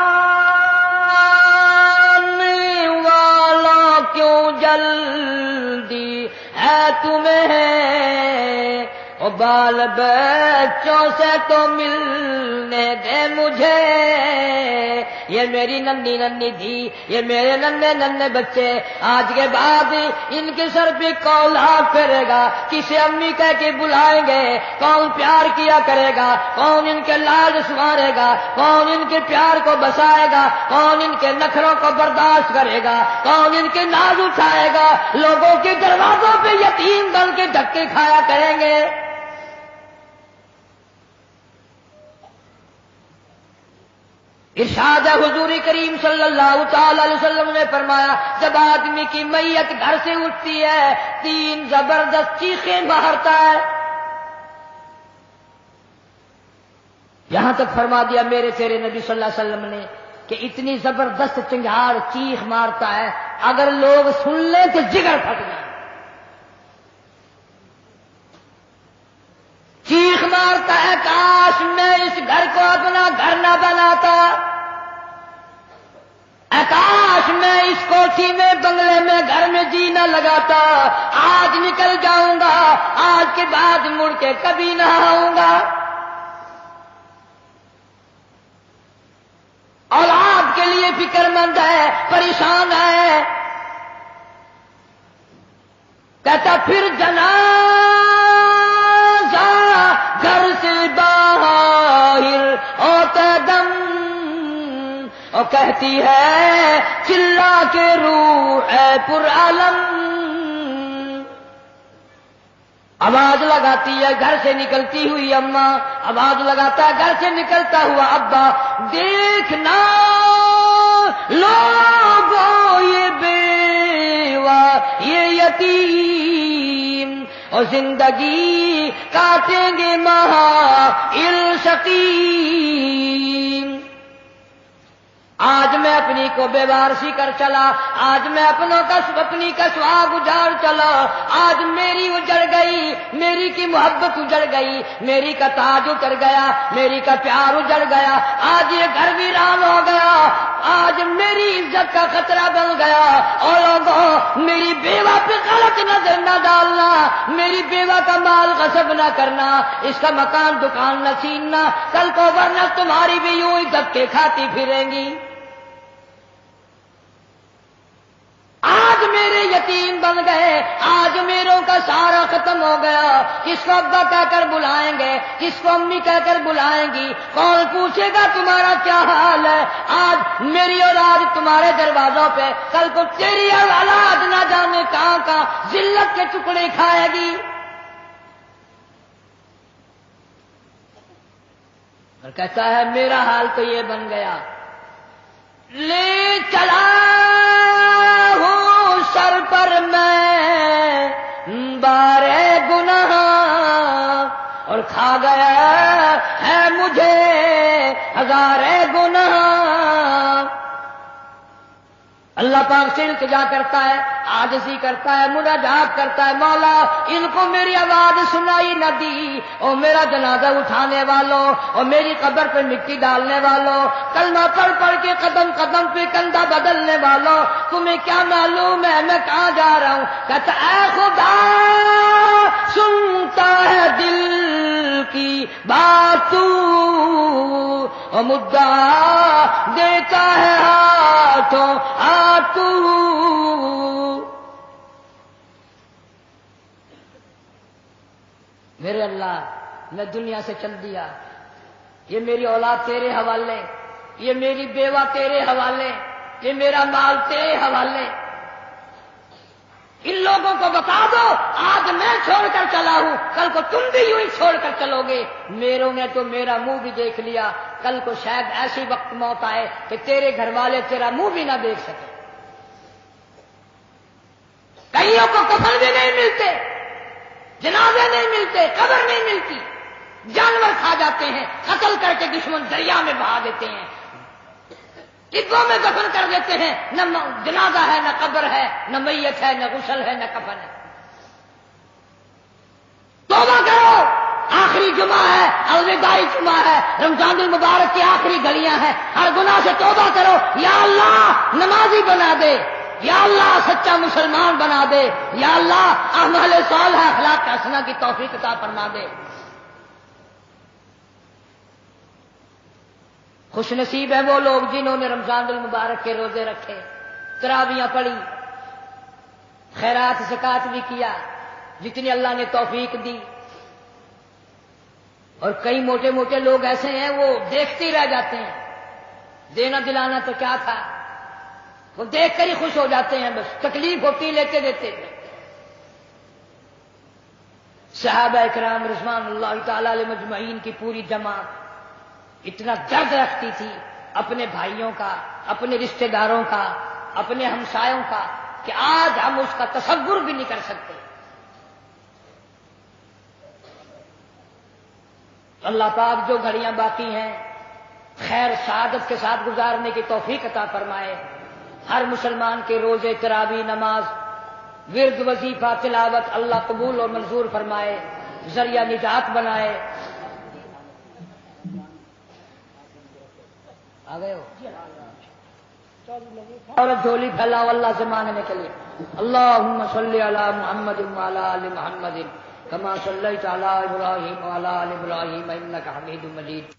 S2: والا کیوں جلدی ہے تمہیں، او بال بچوں سے تو ملنے دے مجھے، یہ میری ننھی ننھی تھی، یہ میرے ننھے ننھے بچے، آج کے بعد ان کے سر پہ کون ہاتھ پھیرے گا، کسے امی کہہ کے بلائیں گے، کون پیار کیا کرے گا، کون ان کے لاڈ سنوارے گا، کون ان کے پیار کو بسائے گا، کون ان کے نخروں کو برداشت کرے گا، کون ان کے ناز اٹھائے گا، لوگوں کے دروازوں پہ یتیم بن کے دھکے کھایا کریں گے۔ ارشاد ہے حضور کریم صلی اللہ تعالی علیہ وسلم نے فرمایا جب آدمی کی میت گھر سے اٹھتی ہے 3 زبردست چیخیں مارتا ہے، یہاں تک فرما دیا میرے تیرے نبی صلی اللہ علیہ وسلم نے کہ اتنی زبردست چنگھاڑ چیخ مارتا ہے اگر لوگ سن لیں تو جگر پھٹ جائے۔ چیخ مارتا ہے کاش میں اس گھر کو اپنا گھر نہ بناتا، کاش میں اس کوٹھی میں بنگلے میں گھر میں جی نہ لگاتا، آج نکل جاؤں گا، آج کے بعد مڑ کے کبھی نہ آؤں گا۔ اولاد کے لیے فکر مند ہے، پریشان ہے، کہتا پھر جنازہ گھر سے باہر ہوتا دم، اور کہتی ہے چلا کے روح ہے پر عالم، آواز لگاتی ہے گھر سے نکلتی ہوئی اماں، آواز لگاتا ہے گھر سے نکلتا ہوا ابا، دیکھنا لوگوں یہ بیوہ یہ یتیم، اور زندگی کاٹیں گے محائل سقیم۔ آج میں اپنی کو بیوارسی کر چلا، آج میں اپنی کا سہاگ اجاڑ چلا، آج میری اجڑ گئی، میری کی محبت اجڑ گئی، میری کا تاج اتر گیا، میری کا پیار اجڑ گیا، آج یہ گھر ویران ہو گیا، آج میری عزت کا خطرہ بن گیا۔ اور لوگوں میری بیوہ پہ غلط نظر نہ ڈالنا، میری بیوہ کا مال غصب نہ کرنا، اس کا مکان دکان نہ چھیننا، کل کو ورنہ تمہاری بھی یوں ہی دھکے کھاتی پھریں گی۔ آج میرے یتیم بن گئے، آج میروں کا سارا ختم ہو گیا، کس کو ابا کہہ کر بلائیں گے، کس کو امی کہہ کر بلائیں گی، کون پوچھے گا تمہارا کیا حال ہے؟ آج میری اولاد تمہارے دروازوں پہ، کل کو تیری اولاد نہ جانے کہاں کہاں ذلت کے ٹکڑے کھائے گی۔ اور کہتا ہے میرا حال تو یہ بن گیا، لے چلا ہوں سر پر میں بارے گناہ، اور کھا گیا ہے مجھے ہزارے گناہ۔ اللہ پاک سے التجا کرتا ہے، عاجزی کرتا ہے، مناجات کرتا ہے، مولا ان کو میری آواز سنائی نہ دی، اور میرا جنازہ اٹھانے والوں اور میری قبر پہ مٹی ڈالنے والوں، کلمہ پڑھ پڑھ کے قدم قدم پہ کندھا بدلنے والوں، تمہیں کیا معلوم ہے میں کہاں جا رہا ہوں؟ کہتا اے خدا سنتا ہے دل کی بات تو، اور مدعا دیتا ہے ہاتھوں تو۔ میرے اللہ میں دنیا سے چل دیا، یہ میری اولاد تیرے حوالے، یہ میری بیوہ تیرے حوالے، یہ میرا مال تیرے حوالے، ان لوگوں کو بتا دو آج میں چھوڑ کر چلا ہوں، کل کو تم بھی یوں ہی چھوڑ کر چلو گے۔ میروں نے تو میرا منہ بھی دیکھ لیا، کل کو شاید ایسی وقت موت آئے کہ تیرے گھر والے تیرا منہ بھی نہ دیکھ سکے۔ کئیوں کو کفن بھی نہیں ملتے، جنازے نہیں ملتے، قبر نہیں ملتی، جانور کھا جاتے ہیں، قتل کر کے دشمن دریا میں بہا دیتے ہیں، ٹبوں میں دفن کر دیتے ہیں، نہ جنازہ ہے نہ قبر ہے، نہ میت ہے نہ غسل ہے نہ کفن ہے۔ توبہ کرو، آخری جمعہ ہے، الوداعی جمعہ ہے، رمضان المبارک کی آخری گھڑیاں ہیں، ہر گناہ سے توبہ کرو، یا اللہ نمازی بنا دے، یا اللہ سچا مسلمان بنا دے، یا اللہ اعمال صالحہ اخلاق حسنہ کی توفیق عطا فرما دے۔ خوش نصیب ہے وہ لوگ جنہوں نے رمضان المبارک کے روزے رکھے، تراویاں پڑھی، خیرات زکات بھی کیا جتنی اللہ نے توفیق دی۔ اور کئی موٹے موٹے لوگ ایسے ہیں وہ دیکھتے ہی رہ جاتے ہیں، دینا دلانا تو کیا تھا، وہ دیکھ کر ہی خوش ہو جاتے ہیں، بس تکلیف ہوتی لیتے دیتے۔ صحابہ کرام رضوان اللہ تعالی علیہ مجمعین کی پوری جماعت اتنا درد رکھتی تھی اپنے بھائیوں کا، اپنے رشتہ داروں کا، اپنے ہمسایوں کا، کہ آج ہم اس کا تصور بھی نہیں کر سکتے۔ اللہ پاک جو گھڑیاں باقی ہیں خیر سعادت کے ساتھ گزارنے کی توفیق عطا فرمائے، ہر مسلمان کے روزے تراویح نماز ورد وظیفہ تلاوت اللہ قبول اور منظور فرمائے، ذریعہ نجات بنائے۔ آ گئے ہو؟ اور جھولی پھیلاؤ اللہ سے مانگنے کے لیے. اللہم صلی علی محمد وعلی آل محمد کما صلیت علی ابراہیم وعلی آل ابراہیم انک حمید مجید.